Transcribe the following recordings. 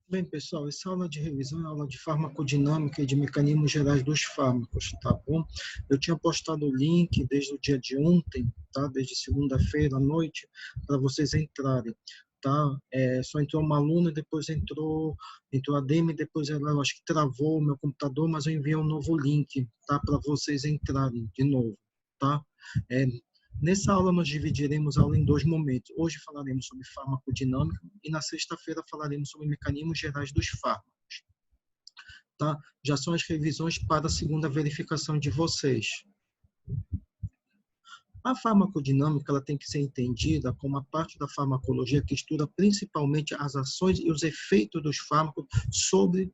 Bem, pessoal, essa aula de revisão é aula de farmacodinâmica e de mecanismos gerais dos fármacos, tá bom? Eu tinha postado o link desde o dia de ontem, tá? Desde segunda-feira à noite, para vocês entrarem, tá? Só entrou uma aluna, depois entrou a Demi, depois ela, eu acho que travou o meu computador, mas eu enviei um novo link, tá? Para vocês entrarem de novo, tá? É, Nessa aula, nós dividiremos a aula em dois momentos. Hoje falaremos sobre farmacodinâmica e na sexta-feira falaremos sobre mecanismos gerais dos fármacos. Tá? Já são as revisões para a segunda verificação de vocês. A farmacodinâmica ela tem que ser entendida como a parte da farmacologia que estuda principalmente as ações e os efeitos dos fármacos sobre,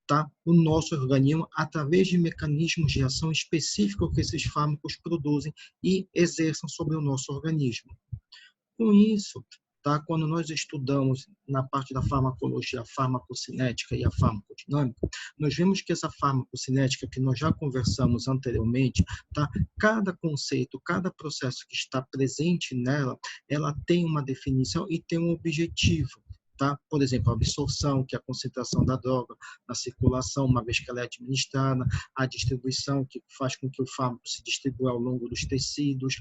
tá, o nosso organismo através de mecanismos de ação específicos que esses fármacos produzem e exerçam sobre o nosso organismo. Com isso, tá, quando nós estudamos na parte da farmacologia, a farmacocinética e a farmacodinâmica, nós vemos que essa farmacocinética que nós já conversamos anteriormente, tá, cada conceito, cada processo que está presente nela, ela tem uma definição e tem um objetivo. Tá? Por exemplo, a absorção, que é a concentração da droga na circulação, uma vez que ela é administrada, a distribuição, que faz com que o fármaco se distribua ao longo dos tecidos,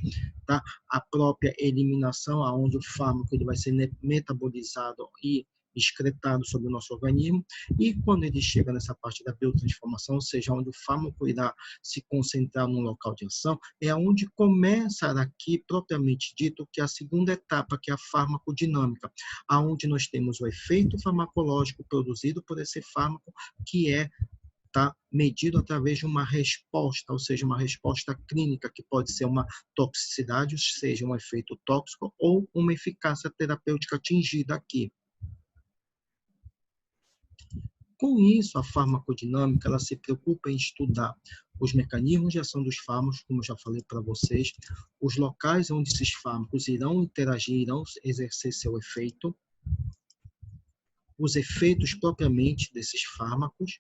tá? A própria eliminação, aonde o fármaco ele vai ser metabolizado e excretado sobre o nosso organismo, e quando ele chega nessa parte da biotransformação, ou seja, onde o fármaco irá se concentrar no local de ação, é onde começa aqui, propriamente dito, que é a segunda etapa, que é a farmacodinâmica, aonde nós temos o efeito farmacológico produzido por esse fármaco, que é, tá, medido através de uma resposta, ou seja, uma resposta clínica, que pode ser uma toxicidade, ou seja, um efeito tóxico, ou uma eficácia terapêutica atingida aqui. Com isso, a farmacodinâmica ela se preocupa em estudar os mecanismos de ação dos fármacos, como eu já falei para vocês, os locais onde esses fármacos irão interagir, irão exercer seu efeito, os efeitos propriamente desses fármacos,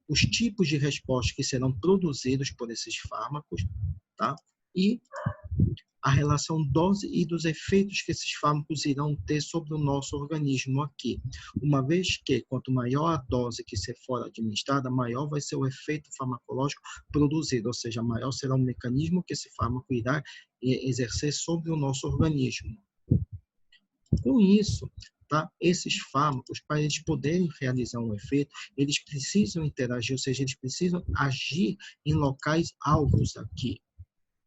os tipos de respostas que serão produzidos por esses fármacos, tá? E a relação dose e dos efeitos que esses fármacos irão ter sobre o nosso organismo aqui. Uma vez que, quanto maior a dose que se for administrada, maior vai ser o efeito farmacológico produzido, ou seja, maior será o mecanismo que esse fármaco irá exercer sobre o nosso organismo. Com isso, tá, esses fármacos, para eles poderem realizar um efeito, eles precisam interagir, ou seja, eles precisam agir em locais alvos aqui.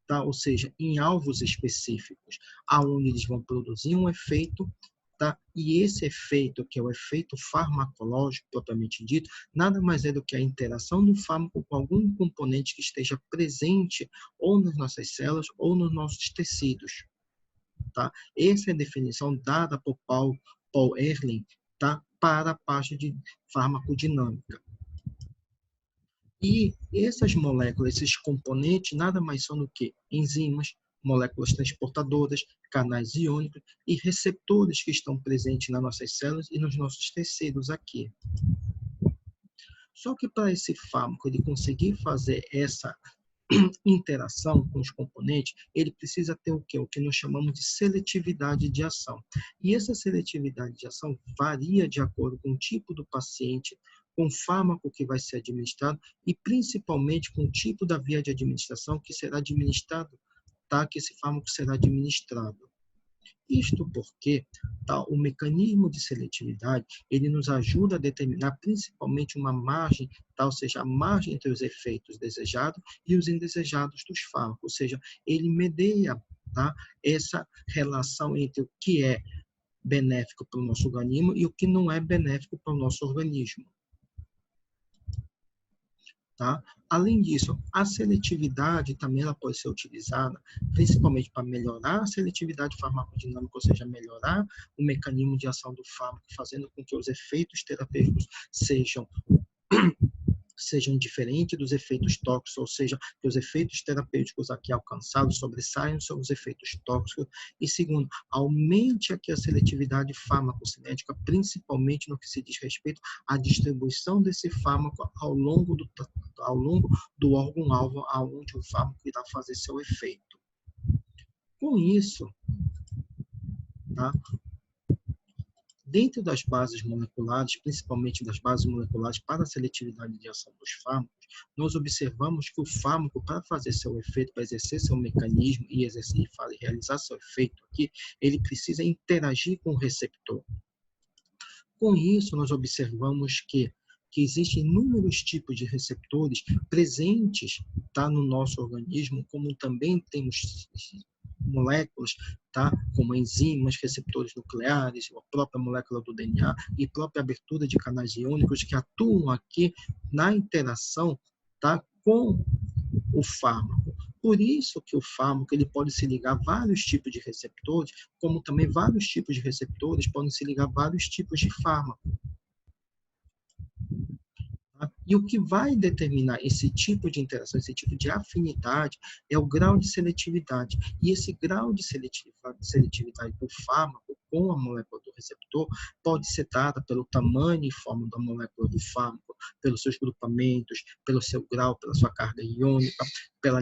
Tá? Ou seja, em alvos específicos, aonde eles vão produzir um efeito, tá? E esse efeito, que é o efeito farmacológico propriamente dito, nada mais é do que a interação do fármaco com algum componente que esteja presente ou nas nossas células ou nos nossos tecidos. Tá? Essa é a definição dada por Paul Ehrlich, tá? Para a parte de farmacodinâmica. E essas moléculas, esses componentes, nada mais são do que enzimas, moléculas transportadoras, canais iônicos e receptores que estão presentes nas nossas células e nos nossos tecidos aqui. Só que para esse fármaco ele conseguir fazer essa interação com os componentes, ele precisa ter o quê? O que nós chamamos de seletividade de ação. E essa seletividade de ação varia de acordo com o tipo do paciente, com o fármaco que vai ser administrado e principalmente com o tipo da via de administração que será administrado, tá? Que esse fármaco será administrado. Isto porque, tá, o mecanismo de seletividade ele nos ajuda a determinar principalmente uma margem, tá, ou seja, a margem entre os efeitos desejados e os indesejados dos fármacos, ou seja, ele medeia, tá, essa relação entre o que é benéfico para o nosso organismo e o que não é benéfico para o nosso organismo. Tá? Além disso, a seletividade também ela pode ser utilizada principalmente para melhorar a seletividade farmacodinâmica, ou seja, melhorar o mecanismo de ação do fármaco, fazendo com que os efeitos terapêuticos sejam diferentes dos efeitos tóxicos, ou seja, que os efeitos terapêuticos aqui alcançados sobressaiam sobre os efeitos tóxicos. E segundo, aumente aqui a seletividade farmacocinética, principalmente no que se diz respeito à distribuição desse fármaco ao longo do órgão-alvo, aonde o fármaco irá fazer seu efeito. Com isso, tá? Dentro das bases moleculares, principalmente das bases moleculares para a seletividade de ação dos fármacos, nós observamos que o fármaco, para fazer seu efeito, para exercer seu mecanismo e realizar seu efeito aqui, ele precisa interagir com o receptor. Com isso, nós observamos que existem inúmeros tipos de receptores presentes, tá, no nosso organismo, como também temos moléculas, tá, como enzimas, receptores nucleares, a própria molécula do DNA e própria abertura de canais iônicos que atuam aqui na interação, tá, com o fármaco. Por isso que o fármaco ele pode se ligar a vários tipos de receptores, como também vários tipos de receptores podem se ligar a vários tipos de fármaco. E o que vai determinar esse tipo de interação, esse tipo de afinidade, é o grau de seletividade. E esse grau de seletividade do fármaco com a molécula do receptor pode ser dada pelo tamanho e forma da molécula do fármaco, pelos seus grupamentos, pelo seu grau, pela sua carga iônica, pela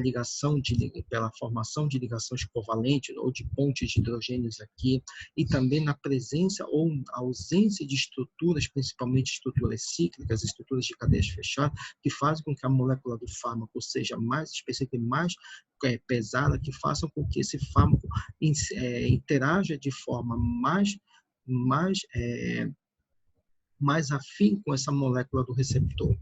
formação de ligações covalentes ou de pontes de hidrogênios aqui, e também na presença ou ausência de estruturas, principalmente estruturas cíclicas, estruturas de cadeias fechadas, que fazem com que a molécula do fármaco seja mais específica e mais pesada, que façam com que esse fármaco interaja de forma mais afim com essa molécula do receptor.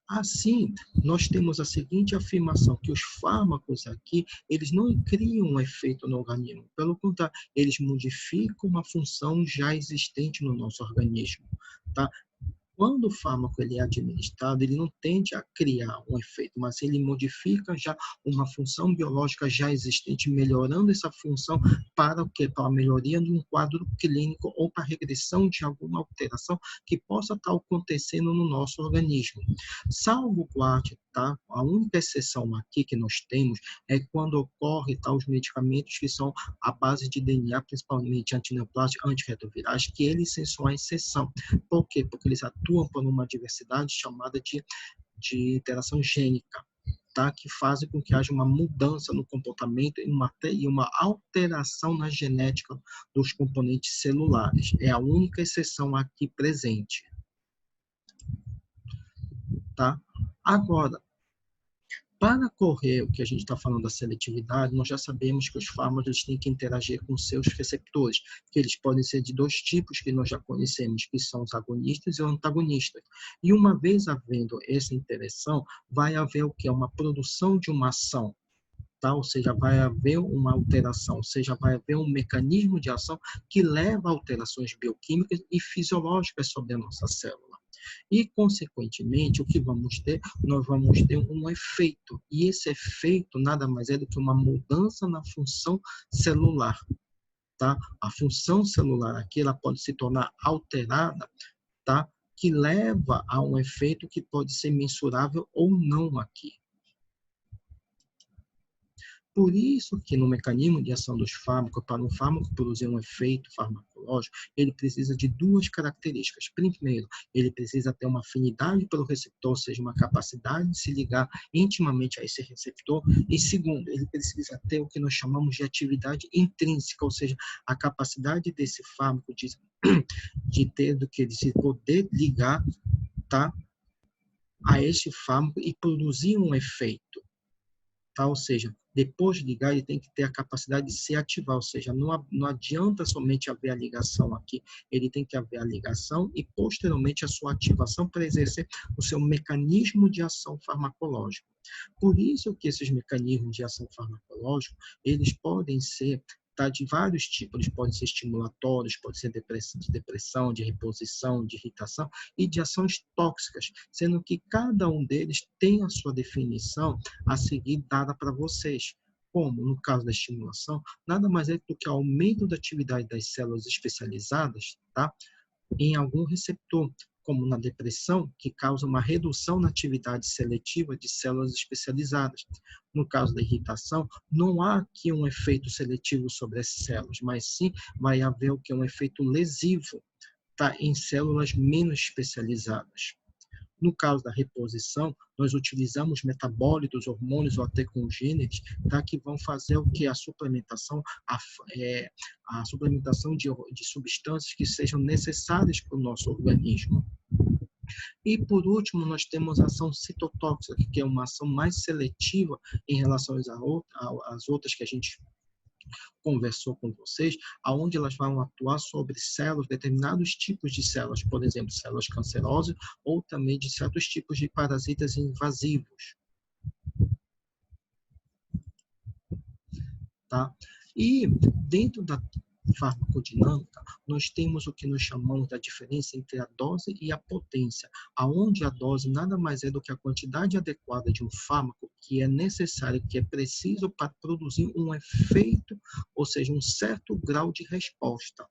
Assim, nós temos a seguinte afirmação, que os fármacos aqui, eles não criam um efeito no organismo, pelo contrário, eles modificam uma função já existente no nosso organismo, tá? Quando o fármaco ele é administrado, ele não tende a criar um efeito, mas ele modifica já uma função biológica já existente, melhorando essa função para o quê? Para a melhoria de um quadro clínico ou para a regressão de alguma alteração que possa estar acontecendo no nosso organismo. Salvo guarde, tá? A única exceção aqui que nós temos é quando ocorre tá, os medicamentos que são à base de DNA, principalmente antineoplásticos, antirretrovirais, que eles são a exceção. Por quê? Porque eles atuam por uma diversidade chamada de interação gênica, tá? Que fazem com que haja uma mudança no comportamento e uma alteração na genética dos componentes celulares. É a única exceção aqui presente. Tá? Agora, para correr o que a gente está falando da seletividade, nós já sabemos que os fármacos têm que interagir com seus receptores, que eles podem ser de dois tipos que nós já conhecemos, que são os agonistas e os antagonistas. E uma vez havendo essa interação, vai haver o que? Uma produção de uma ação, tá? Ou seja, vai haver uma alteração, ou seja, vai haver um mecanismo de ação que leva a alterações bioquímicas e fisiológicas sobre a nossa célula. E, consequentemente, o que vamos ter? Nós vamos ter um efeito. E esse efeito nada mais é do que uma mudança na função celular. Tá? A função celular aqui ela pode se tornar alterada, tá? Que leva a um efeito que pode ser mensurável ou não aqui. Por isso que no mecanismo de ação dos fármacos, para um fármaco produzir um efeito farmacológico, ele precisa de duas características. Primeiro, ele precisa ter uma afinidade pelo receptor, ou seja, uma capacidade de se ligar intimamente a esse receptor. E segundo, ele precisa ter o que nós chamamos de atividade intrínseca, ou seja, a capacidade desse fármaco de ter do que de poder ligar, tá, a este fármaco e produzir um efeito. Tá? Ou seja, depois de ligar, ele tem que ter a capacidade de se ativar, ou seja, não adianta somente haver a ligação aqui, ele tem que haver a ligação e, posteriormente, a sua ativação para exercer o seu mecanismo de ação farmacológico. Por isso que esses mecanismos de ação farmacológica, eles podem ser de vários tipos, eles podem ser estimulatórios, podem ser de depressão, de reposição, de irritação e de ações tóxicas, sendo que cada um deles tem a sua definição a seguir dada para vocês. Como, no caso da estimulação, nada mais é do que o aumento da atividade das células especializadas, tá? Em algum receptor, como na depressão, que causa uma redução na atividade seletiva de células especializadas. No caso da irritação, não há aqui um efeito seletivo sobre as células, mas sim vai haver o que é um efeito lesivo, tá, em células menos especializadas. No caso da reposição, nós utilizamos metabólitos, hormônios ou até congêneres, tá, que vão fazer o que? A suplementação, a suplementação de substâncias que sejam necessárias para o nosso organismo. E, por último, nós temos a ação citotóxica, que é uma ação mais seletiva em relação às outras que a gente conversou com vocês, aonde elas vão atuar sobre células, determinados tipos de células, por exemplo, células cancerosas ou também de certos tipos de parasitas invasivos. Tá? E dentro da farmacodinâmica, nós temos o que nós chamamos da diferença entre a dose e a potência, aonde a dose nada mais é do que a quantidade adequada de um fármaco que é necessário, que é preciso para produzir um efeito, ou seja, um certo grau de resposta.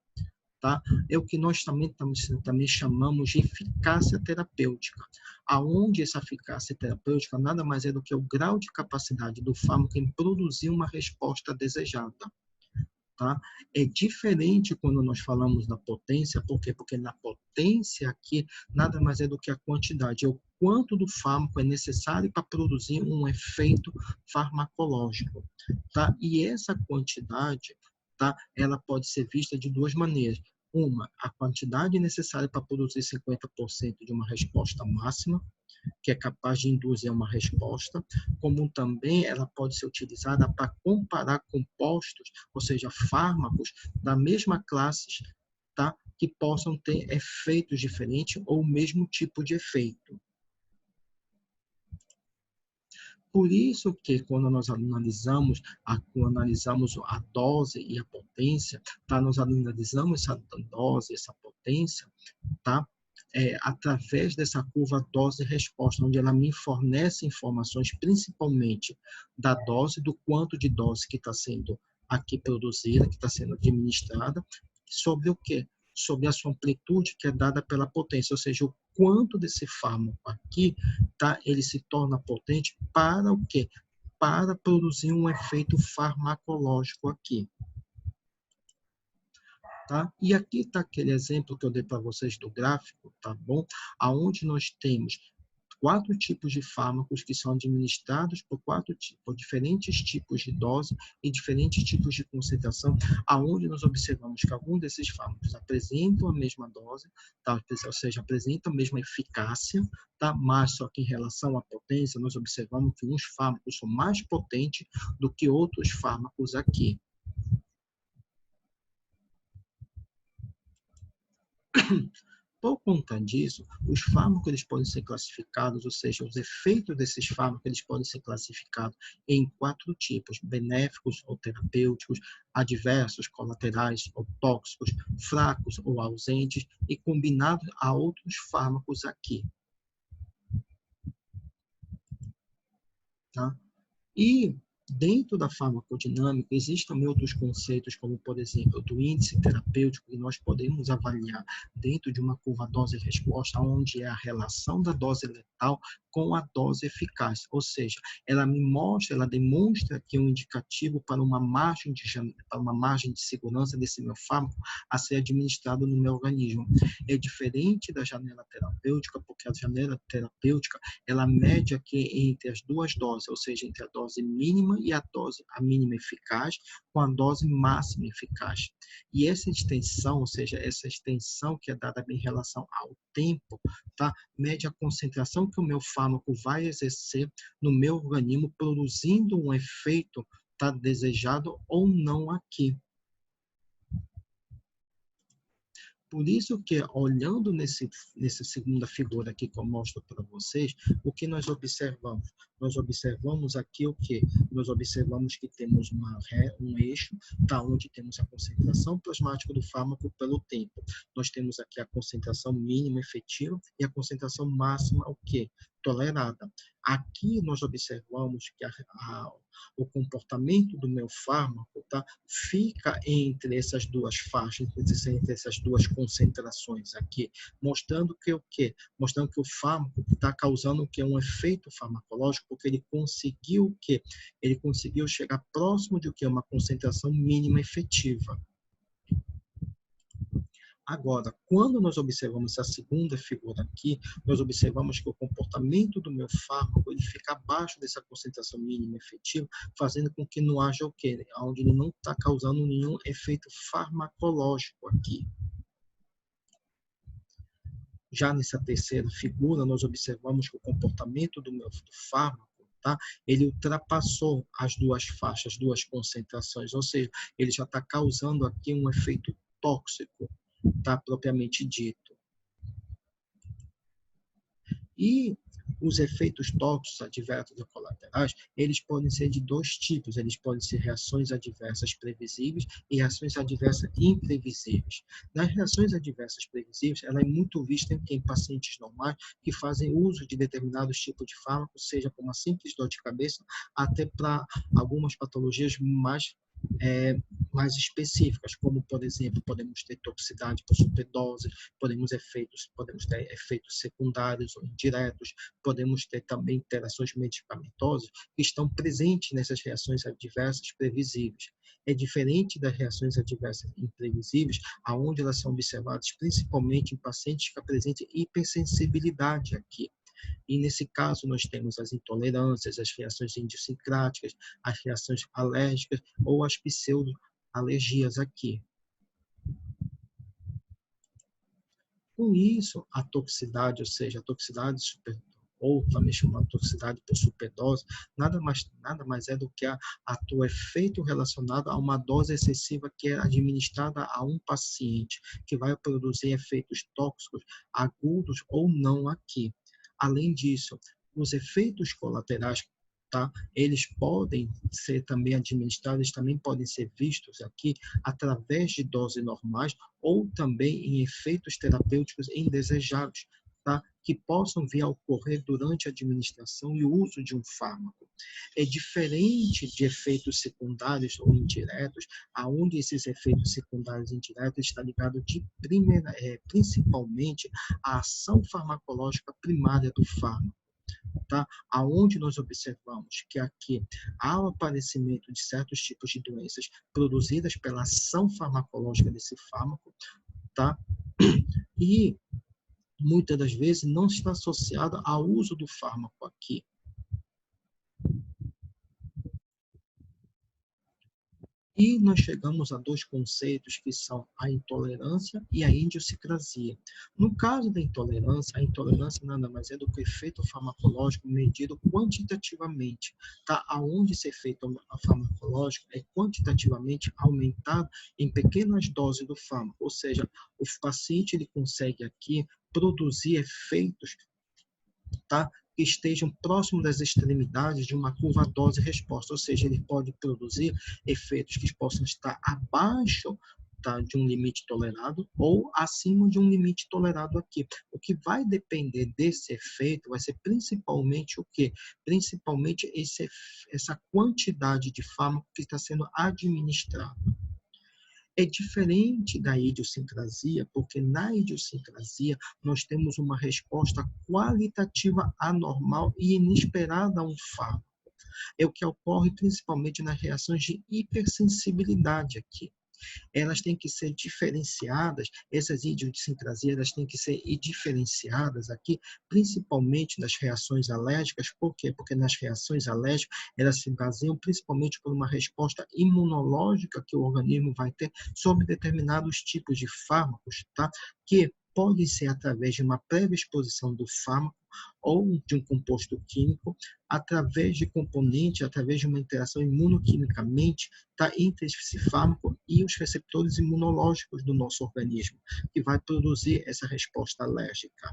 Tá? É o que nós também chamamos de eficácia terapêutica, aonde essa eficácia terapêutica nada mais é do que o grau de capacidade do fármaco em produzir uma resposta desejada. Tá? É diferente quando nós falamos da potência, por quê? Porque na potência aqui nada mais é do que a quantidade, é o quanto do fármaco é necessário para produzir um efeito farmacológico. Tá? E essa quantidade, tá? Ela pode ser vista de duas maneiras. Uma, a quantidade necessária para produzir 50% de uma resposta máxima, que é capaz de induzir uma resposta, como também ela pode ser utilizada para comparar compostos, ou seja, fármacos da mesma classe, tá? Que possam ter efeitos diferentes ou o mesmo tipo de efeito. Por isso que quando nós analisamos a dose e a potência, tá? Nós analisamos essa dose, essa potência, tá? Através dessa curva dose-resposta, onde ela me fornece informações principalmente da dose, do quanto de dose que está sendo aqui produzida, que está sendo administrada, sobre o quê? Sobre a sua amplitude que é dada pela potência, ou seja, o quanto desse fármaco aqui, tá? Ele se torna potente para o quê? Para produzir um efeito farmacológico aqui. Tá? E aqui está aquele exemplo que eu dei para vocês do gráfico, tá bom? Aonde nós temos 4 tipos de fármacos que são administrados por diferentes tipos de dose e diferentes tipos de concentração, aonde nós observamos que alguns desses fármacos apresentam a mesma dose, tá? Ou seja, apresentam a mesma eficácia, tá? Mas só que em relação à potência, nós observamos que uns fármacos são mais potentes do que outros fármacos aqui. Por conta disso, os fármacos eles podem ser classificados, ou seja, os efeitos desses fármacos eles podem ser classificados em 4 tipos: benéficos ou terapêuticos, adversos, colaterais ou tóxicos, fracos ou ausentes e combinados a outros fármacos aqui. Tá? E dentro da farmacodinâmica, existem também outros conceitos, como, por exemplo, do índice terapêutico, que nós podemos avaliar dentro de uma curva dose-resposta, onde é a relação da dose letal com a dose eficaz. Ou seja, ela demonstra aqui um indicativo para uma margem de segurança desse meu fármaco a ser administrado no meu organismo. É diferente da janela terapêutica, porque a janela terapêutica, ela mede aqui entre as duas doses, ou seja, entre a dose mínima e a mínima eficaz, com a dose máxima eficaz. E essa extensão, ou seja, essa extensão que é dada em relação ao tempo, tá? Mede a concentração que o meu fármaco vai exercer no meu organismo, produzindo um efeito, tá, desejado ou não aqui. Por isso que, olhando nessa segunda figura aqui que eu mostro para vocês, o que nós observamos? Nós observamos aqui o quê? Nós observamos que temos um eixo, tá, onde temos a concentração plasmática do fármaco pelo tempo. Nós temos aqui a concentração mínima efetiva e a concentração máxima, o quê? Tolerada. Aqui nós observamos que o comportamento do meu fármaco, tá, fica entre essas duas faixas, entre essas duas concentrações aqui, mostrando que o quê? Mostrando que o fármaco está causando o quê? Um efeito farmacológico, porque ele conseguiu o quê? Ele conseguiu chegar próximo de o quê? Uma concentração mínima efetiva. Agora, quando nós observamos a segunda figura aqui, nós observamos que o comportamento do meu fármaco ele fica abaixo dessa concentração mínima efetiva, fazendo com que não haja o quê? Onde ele não está causando nenhum efeito farmacológico aqui. Já nessa terceira figura, nós observamos que o comportamento do fármaco, tá? Ele ultrapassou as duas faixas, duas concentrações, ou seja, ele já está causando aqui um efeito tóxico, tá? Propriamente dito. E os efeitos tóxicos adversos e colaterais, eles podem ser de dois tipos. Eles podem ser reações adversas previsíveis e reações adversas imprevisíveis. Nas reações adversas previsíveis, ela é muito vista em pacientes normais que fazem uso de determinados tipos de fármacos, seja com uma simples dor de cabeça, até para algumas patologias mais específicas, como, por exemplo, podemos ter toxicidade por superdose, podemos ter efeitos secundários ou indiretos, podemos ter também interações medicamentosas que estão presentes nessas reações adversas previsíveis. É diferente das reações adversas imprevisíveis, aonde elas são observadas principalmente em pacientes que apresentam hipersensibilidade aqui. E nesse caso nós temos as intolerâncias, as reações idiosincráticas, as reações alérgicas ou as pseudo-alergias aqui. Com isso, a toxicidade, ou seja, a toxicidade ou também chamada toxicidade por superdose, nada mais é do que o efeito relacionado a uma dose excessiva que é administrada a um paciente, que vai produzir efeitos tóxicos agudos ou não aqui. Além disso, os efeitos colaterais, tá? Eles podem ser também administrados, também podem ser vistos aqui através de doses normais ou também em efeitos terapêuticos indesejados, tá? Que possam vir a ocorrer durante a administração e o uso de um fármaco. É diferente de efeitos secundários ou indiretos, aonde esses efeitos secundários e indiretos estão ligados principalmente à ação farmacológica primária do fármaco. Tá? Aonde nós observamos que aqui há o aparecimento de certos tipos de doenças produzidas pela ação farmacológica desse fármaco, tá? E muitas das vezes não está associada ao uso do fármaco aqui. E nós chegamos a dois conceitos que são a intolerância e a idiosincrasia. No caso da intolerância, a intolerância nada mais é do que o efeito farmacológico medido quantitativamente, tá? Aonde esse efeito farmacológico é quantitativamente aumentado em pequenas doses do fármaco, ou seja, o paciente ele consegue aqui produzir efeitos, tá? Que estejam próximos das extremidades de uma curva dose-resposta, ou seja, ele pode produzir efeitos que possam estar abaixo, tá, de um limite tolerado ou acima de um limite tolerado aqui. O que vai depender desse efeito vai ser principalmente o quê? Principalmente essa quantidade de fármaco que está sendo administrado. É diferente da idiosincrasia, porque na idiosincrasia nós temos uma resposta qualitativa anormal e inesperada a um fármaco. É o que ocorre principalmente nas reações de hipersensibilidade aqui. Elas têm que ser diferenciadas, essas idiosincrasias elas têm que ser diferenciadas aqui, principalmente nas reações alérgicas. Por quê? Porque nas reações alérgicas, elas se baseiam principalmente por uma resposta imunológica que o organismo vai ter sobre determinados tipos de fármacos, tá? Que podem ser através de uma prévia exposição do fármaco ou de um composto químico, através de componente, através de uma interação imunoquimicamente, tá, entre esse fármaco e os receptores imunológicos do nosso organismo, que vai produzir essa resposta alérgica.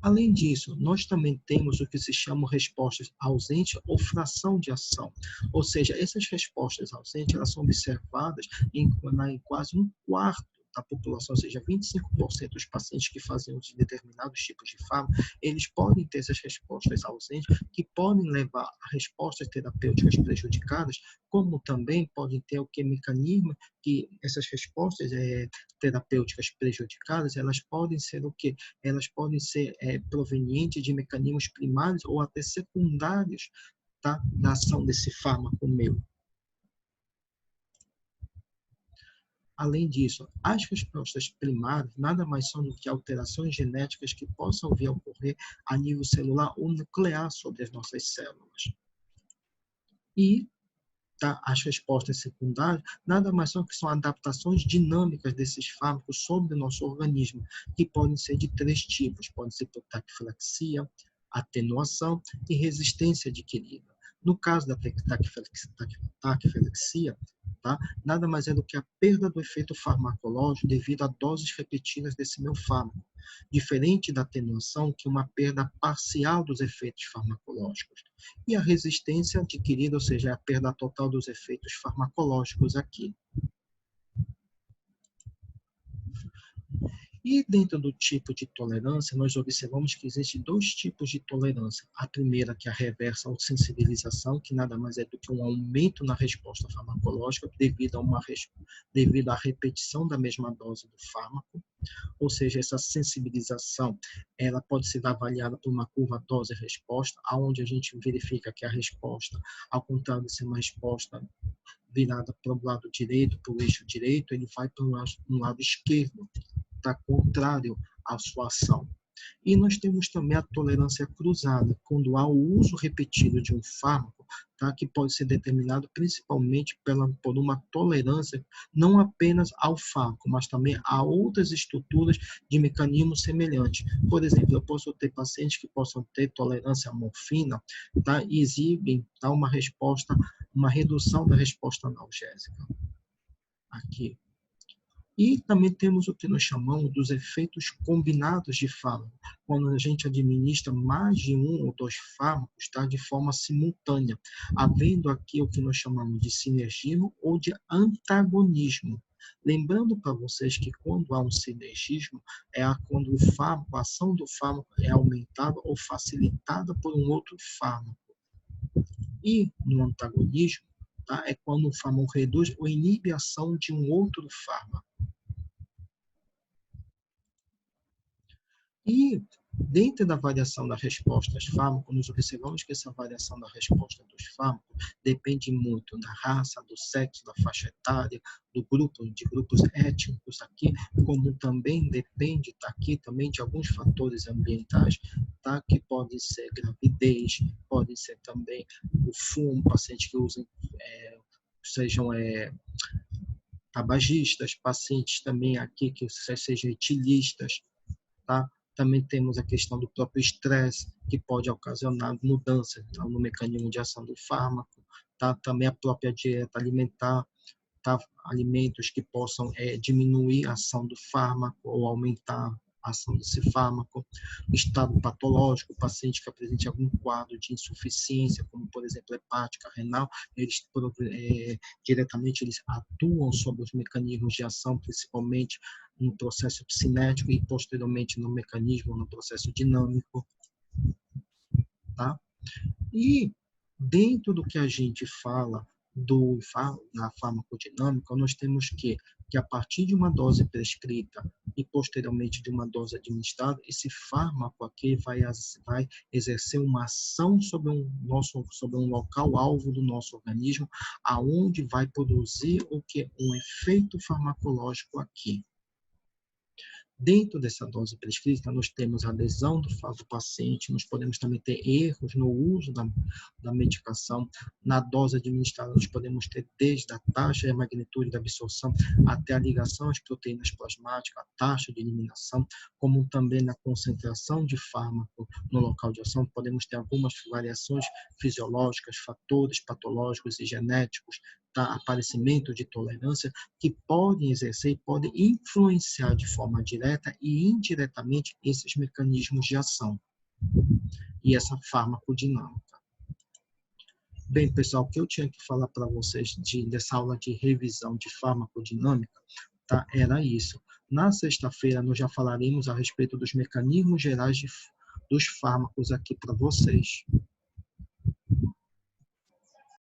Além disso, nós também temos o que se chama respostas ausentes ou fração de ação. Ou seja, essas respostas ausentes elas são observadas em quase um quarto da população, ou seja, 25% dos pacientes que fazem uso de determinados tipos de fármaco, eles podem ter essas respostas ausentes, que podem levar a respostas terapêuticas prejudicadas, como também podem ter o que mecanismo que essas respostas terapêuticas prejudicadas, elas podem ser o quê? Elas podem ser provenientes de mecanismos primários ou até secundários, tá? Da ação desse fármaco meu. Além disso, as respostas primárias nada mais são do que alterações genéticas que possam vir a ocorrer a nível celular ou nuclear sobre as nossas células. E as respostas secundárias nada mais são que são adaptações dinâmicas desses fármacos sobre o nosso organismo, que podem ser de 3 tipos, podem ser por taquifilaxia, atenuação e resistência adquirida. No caso da taquifilaxia, nada mais é do que a perda do efeito farmacológico devido a doses repetidas desse meu fármaco, diferente da atenuação, que é uma perda parcial dos efeitos farmacológicos. E a resistência adquirida, ou seja, é a perda total dos efeitos farmacológicos aqui. E dentro do tipo de tolerância, nós observamos que existem 2 tipos de tolerância. A primeira, que é a reversa ou sensibilização, que nada mais é do que um aumento na resposta farmacológica devido à repetição da mesma dose do fármaco. Ou seja, essa sensibilização, ela pode ser avaliada por uma curva dose-resposta, onde a gente verifica que a resposta, ao contrário de ser uma resposta virada para o lado direito, para o eixo direito, ele vai para um lado esquerdo, contrário à sua ação. E nós temos também a tolerância cruzada, quando há o uso repetido de um fármaco, que pode ser determinado principalmente por uma tolerância não apenas ao fármaco, mas também a outras estruturas de mecanismos semelhantes. Por exemplo, eu posso ter pacientes que possam ter tolerância à morfina, e exibem uma redução da resposta analgésica. Aqui. E também temos o que nós chamamos dos efeitos combinados de fármaco, quando a gente administra mais de 1 ou 2 fármacos, de forma simultânea, havendo aqui o que nós chamamos de sinergismo ou de antagonismo. Lembrando para vocês que quando há um sinergismo, quando a ação do fármaco é aumentada ou facilitada por um outro fármaco. E no antagonismo, é quando o fármaco reduz ou inibe a ação de um outro fármaco. E dentro da variação da resposta aos fármacos, nós observamos que essa variação da resposta dos fármacos depende muito da raça, do sexo, da faixa etária, de grupos étnicos aqui, como também depende aqui também de alguns fatores ambientais, que podem ser gravidez, podem ser também o fumo, pacientes que sejam tabagistas, pacientes também aqui que sejam etilistas, Também temos a questão do próprio estresse, que pode ocasionar mudanças no mecanismo de ação do fármaco, Também a própria dieta alimentar, alimentos que possam diminuir a ação do fármaco ou aumentar a ação desse fármaco, estado patológico, o paciente que apresente algum quadro de insuficiência, como por exemplo hepática, renal, diretamente eles atuam sobre os mecanismos de ação, principalmente no processo cinético e posteriormente no mecanismo, no processo dinâmico. E dentro do que a gente fala na farmacodinâmica, nós temos que a partir de uma dose prescrita e posteriormente de uma dose administrada, esse fármaco aqui vai exercer uma ação sobre um local-alvo do nosso organismo, aonde vai produzir um efeito farmacológico aqui. Dentro dessa dose prescrita, nós temos a adesão do paciente, nós podemos também ter erros no uso da medicação. Na dose administrada, nós podemos ter desde a taxa e a magnitude da absorção até a ligação às proteínas plasmáticas, a taxa de eliminação, como também na concentração de fármaco no local de ação. Podemos ter algumas variações fisiológicas, fatores patológicos e genéticos, aparecimento de tolerância, que podem exercer e podem influenciar de forma direta e indiretamente esses mecanismos de ação e essa farmacodinâmica. Bem, pessoal, o que eu tinha que falar para vocês dessa aula de revisão de farmacodinâmica, era isso. Na sexta-feira, nós já falaremos a respeito dos mecanismos gerais dos fármacos aqui para vocês.